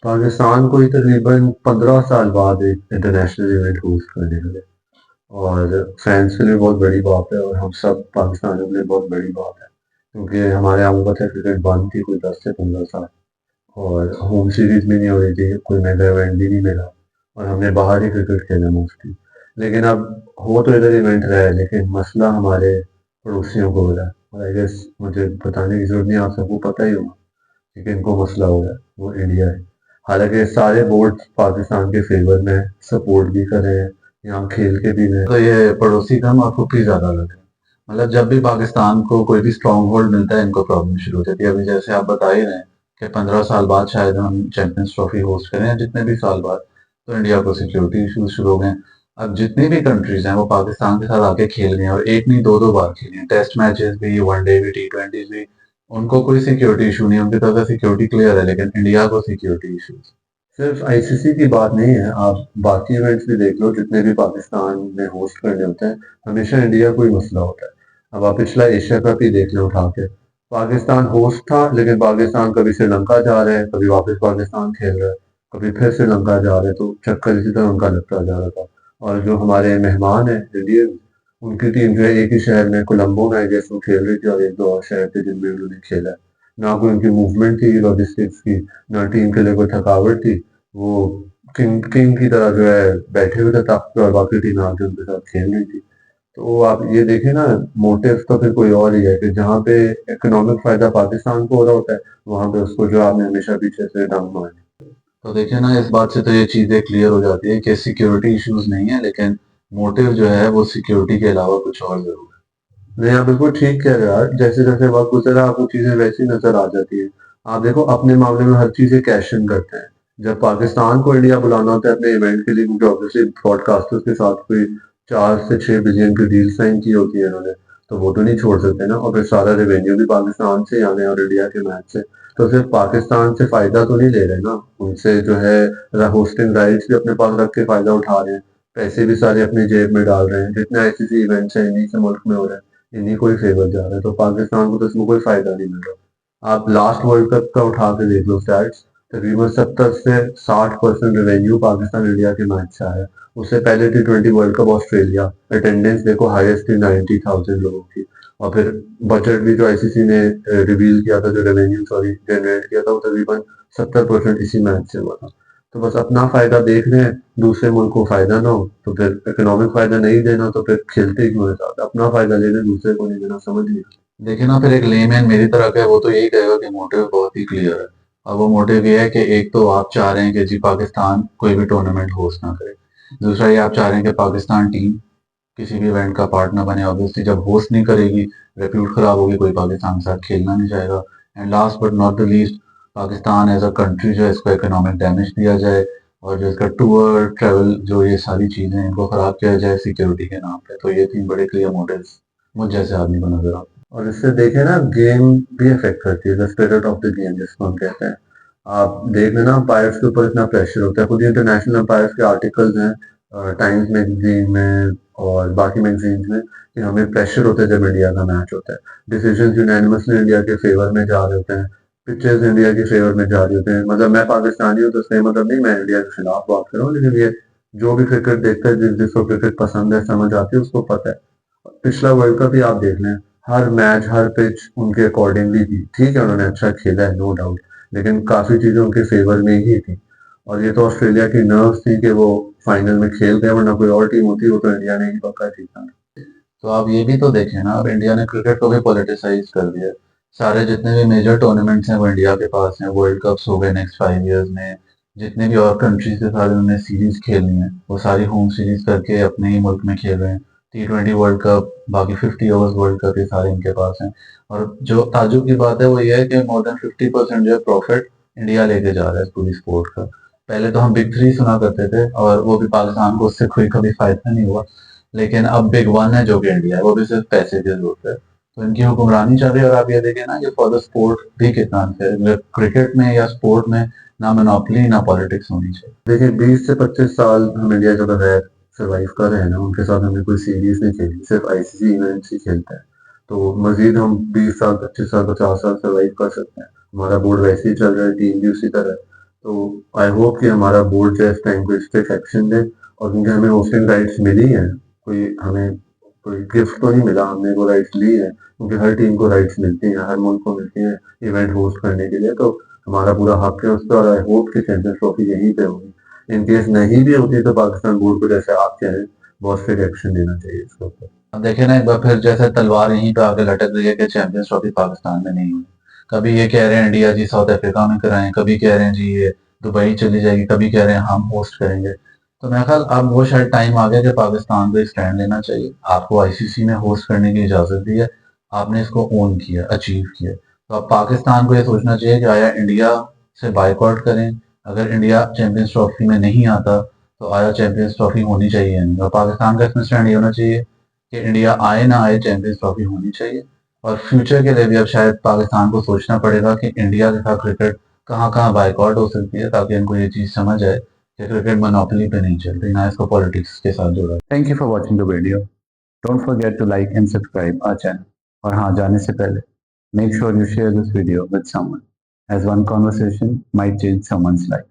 पाकिस्तान को ही तकरीबन 15 साल बाद एक इंटरनेशनल इवेंट होस्ट करने लगे। और फैंस के लिए बहुत बड़ी बात है और हम सब पाकिस्तानियों के लिए बहुत बड़ी बात है, क्योंकि हमारे यहाँ पता है क्रिकेट बंद थी कोई 10 से 15 साल, और होम सीरीज भी नहीं हो रही थी, कोई मेगा इवेंट भी नहीं मिला, और हमने बाहर ही क्रिकेट खेला मोस्टली। लेकिन अब हो तो इधर इवेंट रहा है, लेकिन मसला हमारे पड़ोसियों को हो रहा है, और आई गेस मुझे बताने की जरूरत नहीं, आप सबको पता ही होगा कि किनको मसला हो रहा है, वो इंडिया है। हालांकि सारे बोर्ड पाकिस्तान के फेवर में सपोर्ट भी कर रहे हैं, यहाँ खेल के भी रहे हैं। तो ये पड़ोसी कम और फुफी ज्यादा लगे। मतलब जब भी पाकिस्तान को कोई भी स्ट्रॉन्ग होल्ड मिलता है, इनको प्रॉब्लम शुरू हो जाती है। अभी जैसे आप बता ही रहे हैं कि 15 साल बाद शायद हम चैंपियंस ट्रॉफी होस्ट करें, या जितने भी साल बाद, तो इंडिया को सिक्योरिटी इशूज शुरू हो गए। अब जितनी भी कंट्रीज हैं वो पाकिस्तान के साथ आके खेल रही हैं, और एक नहीं दो दो बार खेली हैं, टेस्ट मैचेस भी, वनडे भी, T20 भी। उनको कोई सिक्योरिटी इशू नहीं है, उनकी तरफ से सिक्योरिटी क्लियर है, लेकिन इंडिया को सिक्योरिटी इशूज। सिर्फ आईसीसी की बात नहीं है, आप बाकी इवेंट्स भी देख लो जितने भी पाकिस्तान में होस्ट करने होते हैं, हमेशा इंडिया को ही मसला होता है। अब आप पिछला एशिया कप ही देख लो उठा के, पाकिस्तान होस्ट था, लेकिन पाकिस्तान कभी श्रीलंका जा रहे हैं, कभी वापस पाकिस्तान खेल रहा है, कभी फिर श्रीलंका जा रहे हैं, तो चक्कर इसी तरह उनका लगता जा रहा था। और जो हमारे मेहमान हैं इंडियन, उनकी टीम जो है एक ही शहर में कोलंबो में आई गेस वो खेल रही थी, और एक दो और शहर थे जिनमें उन्होंने खेला है। ना कोई उनकी मूवमेंट थी लॉजिस्टिक्स की, ना टीम के लिए कोई थकावट थी। वो किंग किंग की तरह जो है बैठे हुए थे तख्त पे, और बाकी टीम आके उनके साथ खेल रही थी। तो आप ये देखें ना, मोटिव तो फिर कोई और ही है कि जहाँ पे इकोनॉमिक फायदा पाकिस्तान को हो रहा होता है, वहां पे उसको जो आपने हमेशा पीछे से डंग मारे। तो देखिए ना, इस बात से तो ये चीजें क्लियर हो जाती है कि सिक्योरिटी इश्यूज नहीं है, लेकिन मोटिव जो है वो सिक्योरिटी के अलावा कुछ और जरूर है। नहीं, आप बिल्कुल ठीक कह रहे हो यार, जैसे जैसे वक्त गुजरा आपको चीजें वैसी नजर आ जाती है। आप देखो अपने मामले में हर चीजें कैश इन करते हैं। जब पाकिस्तान को इंडिया बुलाना होता है अपने इवेंट के लिए, क्योंकि ऑब्वियसली ब्रॉडकास्टर्स के साथ कोई 4 से 6 बिलियन की डील साइन की होती है इन्होंने, तो वो तो नहीं छोड़ सकते ना, और फिर सारा रेवेन्यू भी पाकिस्तान से आने और इंडिया के मैच से। तो सिर्फ पाकिस्तान से फायदा तो नहीं ले रहे ना, उनसे जो है होस्टिंग राइट्स भी अपने पास रख के फायदा उठा रहे हैं, पैसे भी सारे अपनी जेब में डाल रहे हैं, जितने आईसीसी इवेंट्स हैं इन्हीं से मुल्क में हो रहे हैं, इन्हीं को ही फेवर जा रहा है, तो पाकिस्तान को तो इसमें कोई फायदा नहीं मिल रहा। आप लास्ट वर्ल्ड कप का उठा के देख लो स्टैट्स, तकरीबन 70 से 60% रेवेन्यू पाकिस्तान इंडिया के मैच से आया। उससे पहले T20 world cup Australia, attendance देखो हाईएस्ट थी 90,000 लोगों की। और फिर बजट भी जो आईसीसी ने रिवील किया था, जो रेवेन्यू सॉरी जनरेट किया था, वो तकरीबन 70% इसी मैच से हुआ था। तो बस अपना फायदा देख रहे हैं, दूसरे मुल्क को फायदा ना हो, तो फिर इकोनॉमिक फायदा नहीं देना तो फिर खेलते ही क्यों है साथ, अपना फायदा ले रहे दूसरे को नहीं देना, समझ नहीं आता। देखिए ना, फिर एक लेमैन मेरी तरह का है, वो तो यही कहेगा कि मोटिव बहुत ही क्लियर है। अब वो मोटिव ये है कि एक तो आप चाह रहे हैं कि जी पाकिस्तान कोई भी टूर्नामेंट होस्ट ना करे, दूसरा ये आप चाह रहे हैं कि पाकिस्तान टीम किसी भी इवेंट का पार्ट ना बने। ऑब्वियसली जब होस्ट नहीं करेगी, रेप्यूट खराब होगी, कोई पाकिस्तान के साथ खेलना नहीं चाहेगा। And last but not the least, Pakistan as a country जो है इसको इकोनॉमिक डैमेज दिया जाए, और जो इसका टूर ट्रेवल जो ये सारी चीजें हैं इनको खराब किया जाए सिक्योरिटी के नाम पे। तो ये 3 बड़े क्लियर मोटिव्स मुझ जैसे आदमी को नजर आते हैं। और इससे देखें ना, गेम भी अफेक्ट करती है, the spirit of the game जिसको हम कहते हैं। आप देख लेना, अंपायर्स के ऊपर इतना प्रेशर होता है, खुद इंटरनेशनल अंपायर्स के आर्टिकल्स हैं टाइम्स मैगजीन में और बाकी मैगजीन्स में, कि हमें प्रेशर होता है जब इंडिया का मैच होता है। डिसीजन यूनानिमसली इंडिया के फेवर में जा रहे होते हैं, पिक्चर्स इंडिया के फेवर में जा रहे होते हैं। मतलब मैं पाकिस्तानी हूँ तो इसका मतलब नहीं मैं इंडिया के खिलाफ बात कर रहा हूँ, लेकिन ये जो भी क्रिकेट देखता है, जिसको क्रिकेट पसंद है, समझ आती है, उसको पता है। पिछला वर्ल्ड कप ही आप देख लें, हर मैच हर पिच उनके अकॉर्डिंगली थी। ठीक है, उन्होंने अच्छा खेला है, नो डाउट, लेकिन काफी चीजें उनके फेवर में ही थी। और ये तो ऑस्ट्रेलिया की नर्व्स थी कि वो फाइनल में खेल गए, वरना कोई और टीम होती वो तो इंडिया ने ही पक्का जीतना। तो आप ये भी तो देखें ना, अब इंडिया ने क्रिकेट को भी पॉलिटिसाइज कर दिया है। सारे जितने भी मेजर टूर्नामेंट्स हैं वो इंडिया के पास हैं, वर्ल्ड कप्स हो गए नेक्स्ट 5 इयर्स में, जितने भी और कंट्रीज के साथ उन्होंने सीरीज खेलनी है वो सारी होम सीरीज करके अपने ही मुल्क में खेल रहे हैं। T20 वर्ल्ड कप, बाकी 50 ओवर्स वर्ल्ड कप, ये सारे इनके पास हैं। और जो ताज्जुब की बात है वो ये है कि मोर देन 50% जो है प्रॉफिट इंडिया लेके जा रहा है इस पूरी स्पोर्ट का। पहले तो हम बिग थ्री सुना करते थे, और वो भी पाकिस्तान को उससे कोई कभी फायदा नहीं हुआ, लेकिन अब बिग वन है जो कि इंडिया है, वो भी सिर्फ पैसे की जरूरत है। तो इनकी हुक्मरानी चल रही है, और आप ये देखें ना, ये फॉर द स्पोर्ट भी कितना अनफेयर है। क्रिकेट में या स्पोर्ट में ना मोनोपोली ना पॉलिटिक्स होनी चाहिए। देखिए 20 से 25 साल हम इंडिया जो बगैर सर्वाइव कर रहे हैं ना, उनके साथ हमने कोई सीरीज नहीं खेली, सिर्फ आईसीसी इवेंट्स ही खेलते हैं। तो मजीद हम 20 साल 25 साल 50 साल सर्वाइव कर सकते हैं। हमारा बोर्ड वैसे ही चल रहा है, टीम भी उसी तरह है। तो आई होप कि हमारा बोर्ड जो है इस टाइम को स्ट्रिक्ट एक्शन दे, और क्योंकि हमें होस्टिंग राइट्स मिली हैं, कोई हमें कोई गिफ्ट तो नहीं मिला, हमने वो राइट्स ली है, क्योंकि हर टीम को राइट्स मिलती हैं, हर मुल्क को मिलती हैं इवेंट होस्ट करने के लिए, तो हमारा पूरा हक है उस पर, और आई होप कि चैंपियंस ट्रॉफी यहीं पे होगी। इन केस नहीं भी होती तो पाकिस्तान बोर्ड को, जैसे आप कह रहे हैं, बहुत स्ट्रिक्ट एक्शन लेना चाहिए इसके ऊपर। अब देखे ना एक बार फिर जैसे तलवार यहीं पे आगे लटक रही है कि चैंपियंस ट्रॉफी पाकिस्तान में नहीं हुई। कभी ये कह रहे हैं इंडिया जी साउथ अफ्रीका में कराएं, कभी कह रहे हैं जी ये दुबई चली जाएगी, कभी कह रहे हैं हम होस्ट करेंगे। तो मेरा ख्याल अब वो शायद टाइम आ गया कि पाकिस्तान को एक स्टैंड लेना चाहिए। आपको आईसीसी ने होस्ट करने की इजाजत दी है, आपने इसको ओन किया, अचीव किया। तो अब पाकिस्तान को ये सोचना चाहिए कि आया इंडिया से बाइकआउट करें। अगर इंडिया चैंपियंस ट्रॉफी में नहीं आता तो आया चैंपियंस ट्रॉफी होनी चाहिए नहीं। और पाकिस्तान का इसमें स्टैंड ये होना चाहिए कि इंडिया आए ना आए चैंपियंस ट्रॉफी होनी चाहिए। और फ्यूचर के लिए भी अब शायद पाकिस्तान को सोचना पड़ेगा कि इंडिया के साथ क्रिकेट कहाँ कहाँ बाइकआउट हो सकती है, ताकि इनको ये चीज़ समझ आए कि क्रिकेट मोनोपोली पे नहीं चल रही, ना इसको पॉलिटिक्स के साथ जोड़ा। Thank you for watching the video. Don't forget to like and subscribe our channel. और हाँ, जाने से पहले make sure you share this video with someone, as one conversation might change someone's life.